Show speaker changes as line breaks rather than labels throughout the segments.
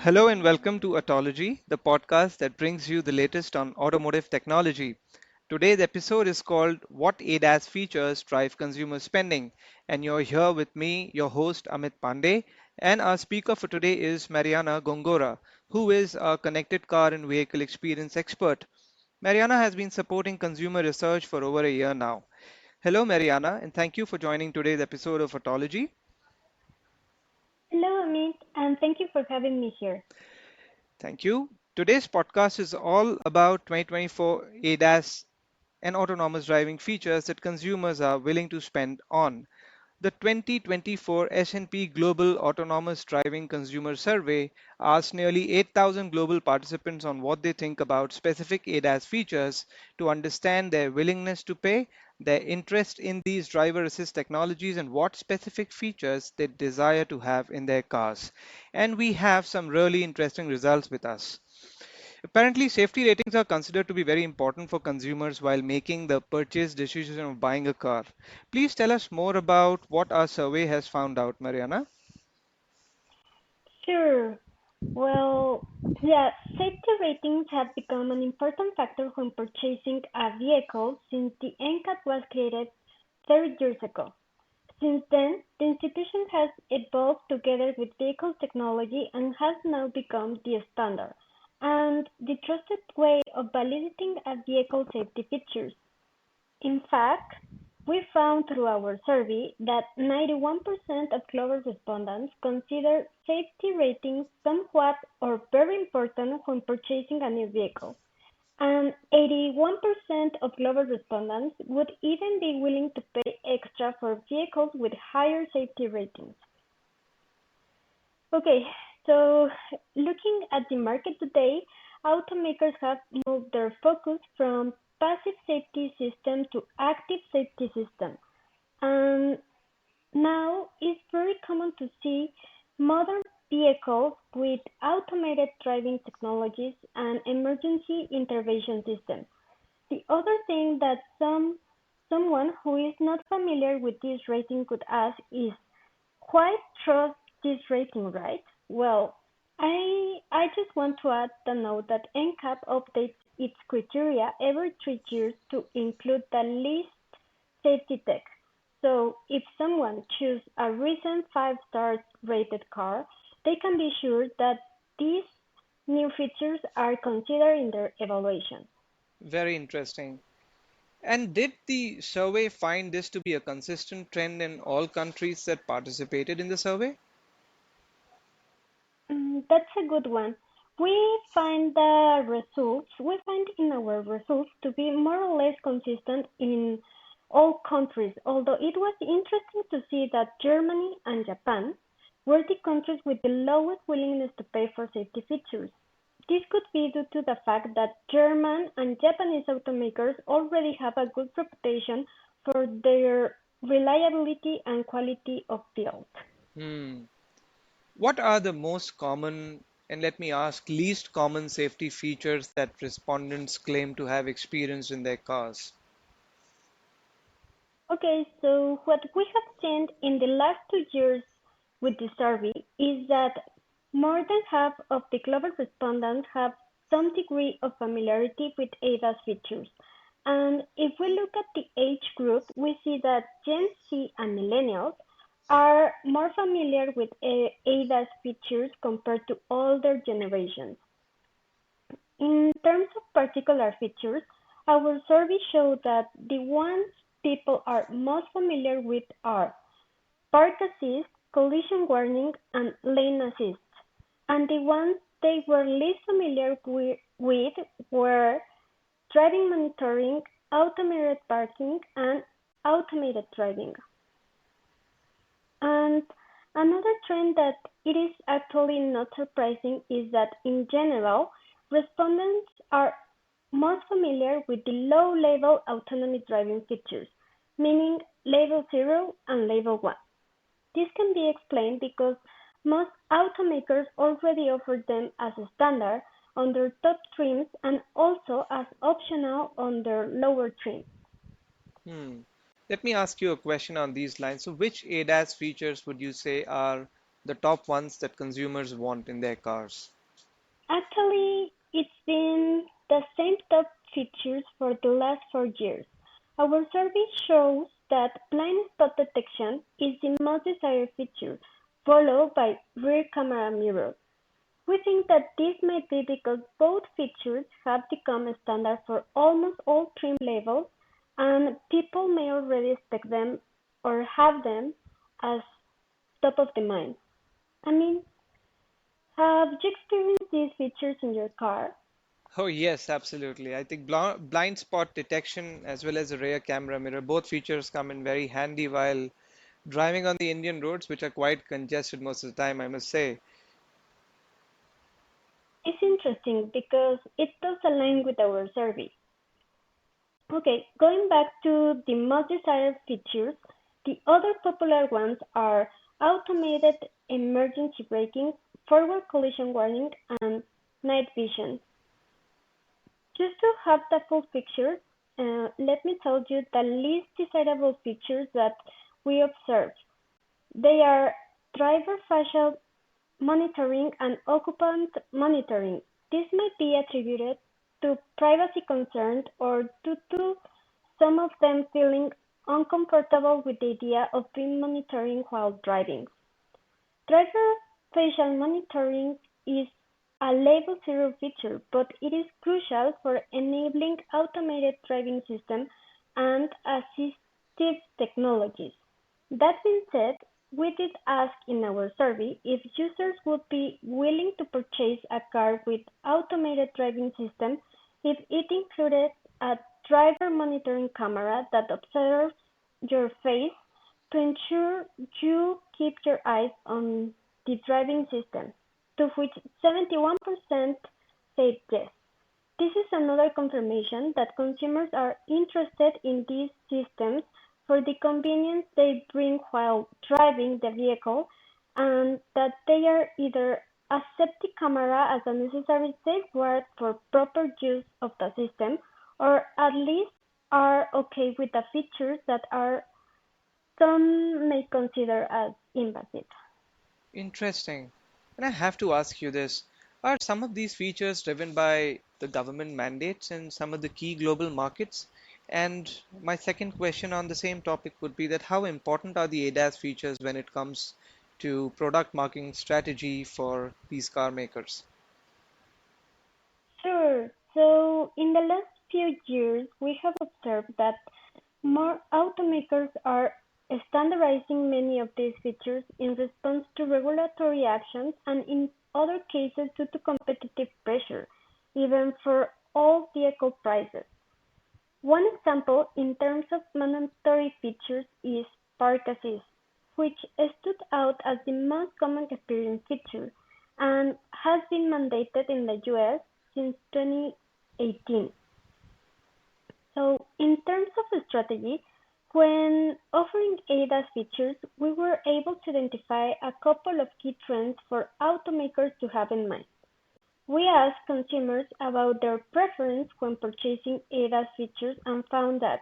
Hello and welcome to Autology, the podcast that brings you the latest on automotive technology. Today's episode is called What ADAS Features Drive Consumer Spending, and you're here with me, your host Amit Panday, and our speaker for today is Mariana Gongora, who is a connected car and vehicle experience expert. Mariana has been supporting consumer research for over a year now. Hello, Mariana, and thank you for joining today's episode of Autology.
Hello, Amit, and thank you for having me here.
Thank you. Today's podcast is all about 2024 ADAS and autonomous driving features that consumers are willing to spend on. The 2024 S&P Global Autonomous Driving Consumer Survey asked nearly 8,000 global participants on what they think about specific ADAS features to understand their willingness to pay, their interest in these driver assist technologies, and what specific features they desire to have in their cars. And we have some really interesting results with us. Apparently, safety ratings are considered to be very important for consumers while making the purchase decision of buying a car. Please tell us more about what our survey has found out, Mariana.
Sure. Well, yeah, safety ratings have become an important factor when purchasing a vehicle since the NCAP was created 30 years ago. Since then, the institution has evolved together with vehicle technology and has now become the standard and the trusted way of validating a vehicle's safety features. In fact, we found through our survey that 91% of global respondents consider safety ratings somewhat or very important when purchasing a new vehicle, and 81% of global respondents would even be willing to pay extra for vehicles with higher safety ratings. Okay, so looking at the market today, automakers have moved their focus from passive safety system to active safety system. And now it's very common to see modern vehicles with automated driving technologies and emergency intervention systems. The other thing that someone who is not familiar with this rating could ask is why trust this rating, right? Well, I just want to add the note that NCAP updates its criteria every 3 years to include the least safety tech. So if someone chooses a recent 5-star rated car, they can be sure that these new features are considered in their evaluation.
Very interesting. And did the survey find this to be a consistent trend in all countries that participated in the survey?
That's a good one. We find in our results to be more or less consistent in all countries, although it was interesting to see that Germany and Japan were the countries with the lowest willingness to pay for safety features. This could be due to the fact that German and Japanese automakers already have a good reputation for their reliability and quality of build.
Hmm. What are the most common, and let me ask, least common safety features that respondents claim to have experienced in their cars?
Okay, so what we have seen in the last 2 years with the survey is that more than half of the global respondents have some degree of familiarity with ADAS features. And if we look at the age group, we see that Gen Z and millennials are more familiar with ADAS features compared to older generations. In terms of particular features, our survey showed that the ones people are most familiar with are park assist, collision warning, and lane assist. And the ones they were least familiar with were driving monitoring, automated parking, and automated driving. And another trend that it is actually not surprising is that in general, respondents are most familiar with the low-level autonomy driving features, meaning level 0 and level 1. This can be explained because most automakers already offer them as a standard on their top trims and also as optional on their lower trims.
Hmm. Let me ask you a question on these lines. So, which ADAS features would you say are the top ones that consumers want in their cars?
Actually, it's been the same top features for the last 4 years. Our survey shows that blind spot detection is the most desired feature, followed by rear camera mirror. We think that this might be because both features have become standard for almost all trim levels, and people may already expect them or have them as top of the mind. I mean, have you experienced these features in your car?
Oh, yes, absolutely. I think blind spot detection as well as a rear camera mirror, both features come in very handy while driving on the Indian roads, which are quite congested most of the time, I must say.
It's interesting because it does align with our survey. Okay, going back to the most desired features, the other popular ones are automated emergency braking, forward collision warning, and night vision. Just to have the full picture, let me tell you the least desirable features that we observe. They are driver facial monitoring and occupant monitoring. This might be attributed to privacy concerns or due to some of them feeling uncomfortable with the idea of being monitoring while driving. Driver facial monitoring is a Level 0 feature, but it is crucial for enabling automated driving systems and assistive technologies. That being said, we did ask in our survey if users would be willing to purchase a car with automated driving system if it included a driver monitoring camera that observes your face to ensure you keep your eyes on the driving system, to which 71% said yes. This is another confirmation that consumers are interested in these systems for the convenience they bring while driving the vehicle, and that they are either accept the camera as a necessary safeguard for proper use of the system, or at least are okay with the features that are some may consider as invasive.
Interesting. And I have to ask you this. Are some of these features driven by the government mandates in some of the key global markets? And my second question on the same topic would be that how important are the ADAS features when it comes to product marketing strategy for these car makers?
Sure. So in the last few years, we have observed that more automakers are standardizing many of these features in response to regulatory actions and in other cases due to competitive pressure, even for all vehicle prices. One example in terms of mandatory features is park assist, which stood out as the most common experience feature and has been mandated in the US since 2018. So in terms of strategy, when offering ADAS features, we were able to identify a couple of key trends for automakers to have in mind. We asked consumers about their preference when purchasing ADAS features and found that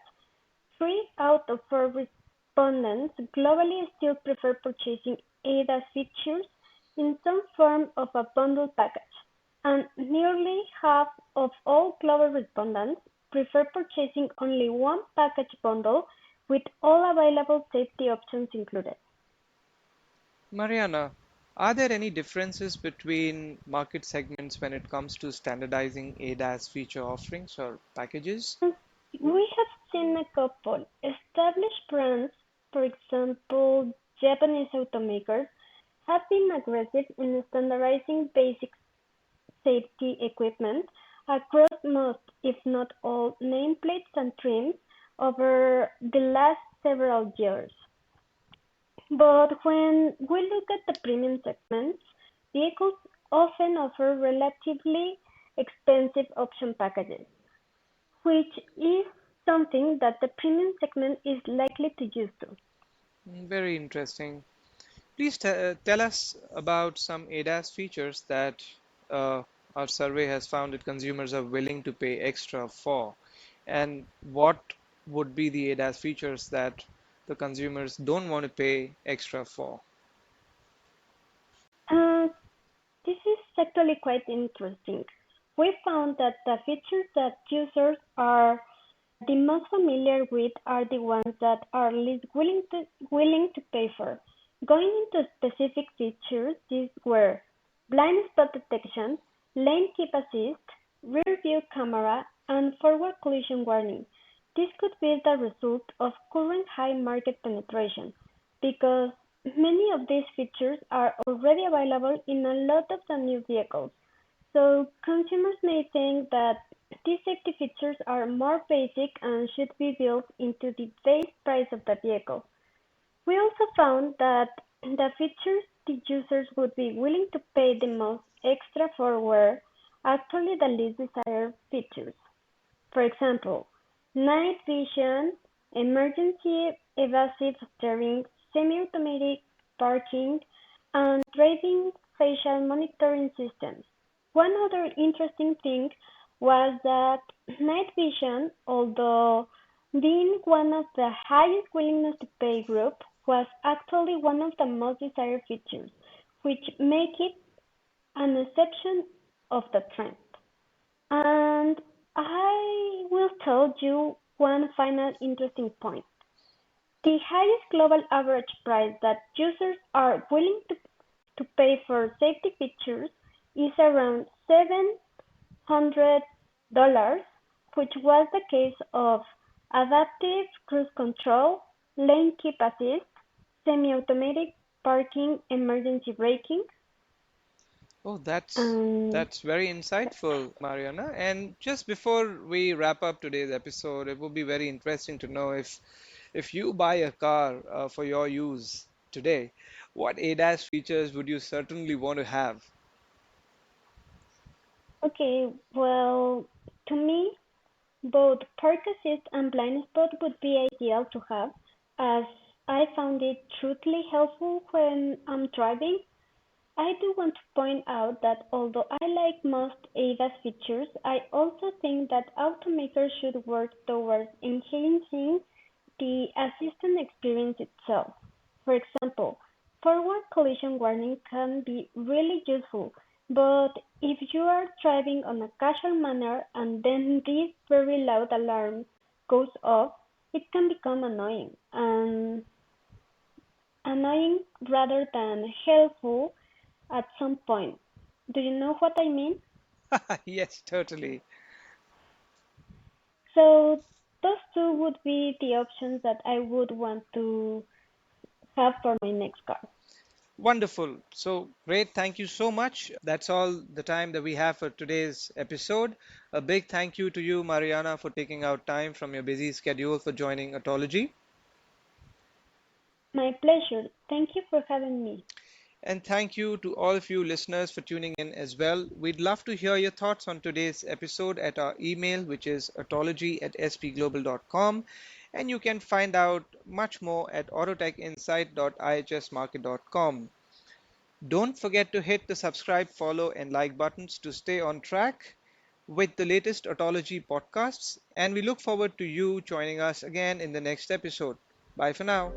3 out of 4 respondents globally still prefer purchasing ADAS features in some form of a bundle package, and nearly half of all global respondents prefer purchasing only one package bundle with all available safety options included.
Mariana, are there any differences between market segments when it comes to standardizing ADAS feature offerings or packages?
And we have seen a couple established brands, for example Japanese automakers, have been aggressive in standardizing basic safety equipment across most, if not all, nameplates and trims over the last several years. But when we look at the premium segments, vehicles often offer relatively expensive option packages, which is something that the premium segment is likely to use to.
Very interesting. Please tell us about some ADAS features that uh, our survey has found that consumers are willing to pay extra for, and what would be the ADAS features that the consumers don't want to pay extra for?
Uh, this is actually quite interesting. We found that the features that users are the most familiar with are the ones that are least willing to pay for. Going into specific features, these were blind spot detection, lane keep assist, rear view camera, and forward collision warning. This could be the result of current high market penetration, because many of these features are already available in a lot of the new vehicles. So consumers may think that these safety features are more basic and should be built into the base price of the vehicle. We also found that the features the users would be willing to pay the most extra for were actually the least desired features. For example, night vision, emergency evasive steering, semi-automatic parking, and driving facial monitoring systems. One other interesting thing was that night vision, although being one of the highest willingness to pay group, was actually one of the most desired features, which make it an exception of the trend. And I will tell you one final interesting point. The highest global average price that users are willing to pay for safety features is around $700, which was the case of adaptive cruise control, lane keep assist, semi-automatic parking, emergency braking,
Oh, that's
and
that's very insightful, Mariana. And just before we wrap up today's episode, it would be very interesting to know if you buy a car for your use today, what ADAS features would you certainly want to have?
okay, well, to me, both park assist and blind spot would be ideal to have, as I found it truly helpful when I'm driving. I do want to point out that although I like most ADAS features, I also think that automakers should work towards enhancing the assistant experience itself. For example, forward collision warning can be really useful, but if you are driving on a casual manner and then this very loud alarm goes off, it can become annoying rather than helpful at some point. Do you know what I mean?
Yes, totally.
So those two would be the options that I would want to have for my next car.
Wonderful. So great. Thank you so much. That's all the time that we have for today's episode. A big thank you to you, Mariana, for taking out time from your busy schedule for joining Autology.
My pleasure. Thank you for having me.
And thank you to all of you listeners for tuning in as well. We'd love to hear your thoughts on today's episode at our email, which is autology@spglobal.com. And you can find out much more at autotechinsight.ihsmarket.com. Don't forget to hit the subscribe, follow, and like buttons to stay on track with the latest Autology podcasts. And we look forward to you joining us again in the next episode. Bye for now.